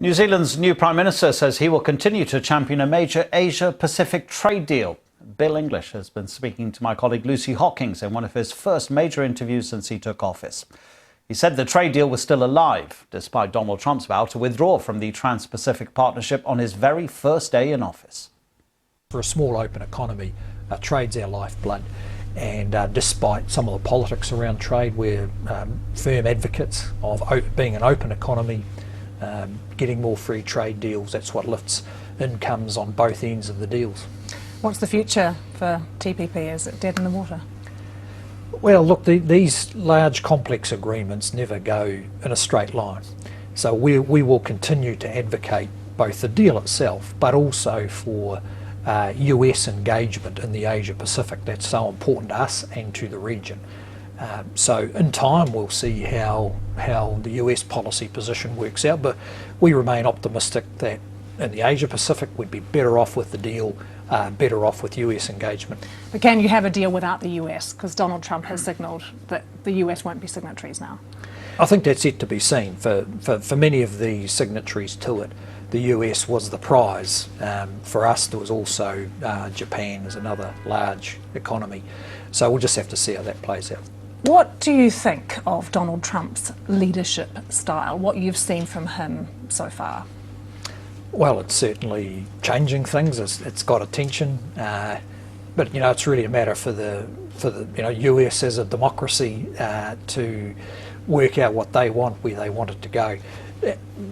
New Zealand's new Prime Minister says he will continue to champion a major Asia-Pacific trade deal. Bill English has been speaking to my colleague Lucy Hawkins in one of his first major interviews since he took office. He said the trade deal was still alive, despite Donald Trump's vow to withdraw from the Trans-Pacific Partnership on his very first day in office. For a small open economy, trade's our lifeblood, and despite some of the politics around trade, we're firm advocates of being an open economy, getting more free trade deals. That's what lifts incomes on both ends of the deals. What's the future for TPP? Is it dead in the water? Well, look, these large complex agreements never go in a straight line. So we will continue to advocate both the deal itself, but also for US engagement in the Asia Pacific. That's so important to us and to the region. So in time we'll see how the US policy position works out, but we remain optimistic that in the Asia Pacific we'd be better off with the deal, better off with US engagement. But can you have a deal without the US? Because Donald Trump has signalled that the US won't be signatories now. I think that's yet to be seen. For many of the signatories to it, the US was the prize. For us there was also Japan as another large economy. So we'll just have to see how that plays out. What do you think of Donald Trump's leadership style, what you've seen from him so far? Well, it's certainly changing things. It's got attention, but it's really a matter for the US as a democracy to work out what they want, where they want it to go.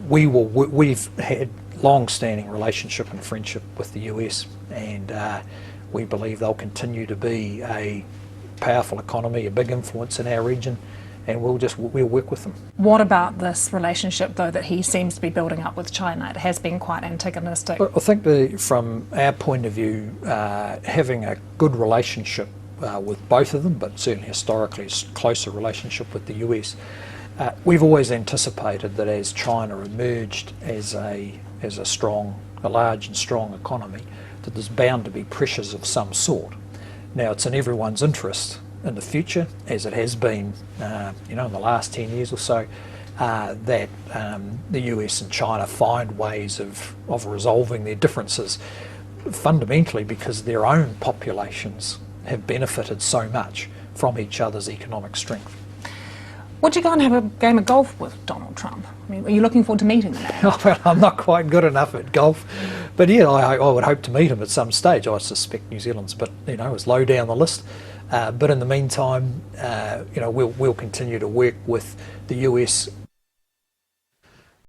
We've had long-standing relationship and friendship with the US, and we believe they'll continue to be a powerful economy, a big influence in our region, and we'll work with them. What about this relationship, though, that he seems to be building up with China? It has been quite antagonistic. I think from our point of view, having a good relationship with both of them, but certainly historically a closer relationship with the US, we've always anticipated that as China emerged as a large and strong economy, that there's bound to be pressures of some sort. Now, it's in everyone's interest in the future, as it has been in the last 10 years or so, that the US and China find ways of resolving their differences, fundamentally because their own populations have benefited so much from each other's economic strength. Would you go and have a game of golf with Donald Trump? I mean, are you looking forward to meeting him? Well, I'm not quite good enough at golf, but yeah, I would hope to meet him at some stage. I suspect New Zealand's is low down the list. But in the meantime, we'll continue to work with the US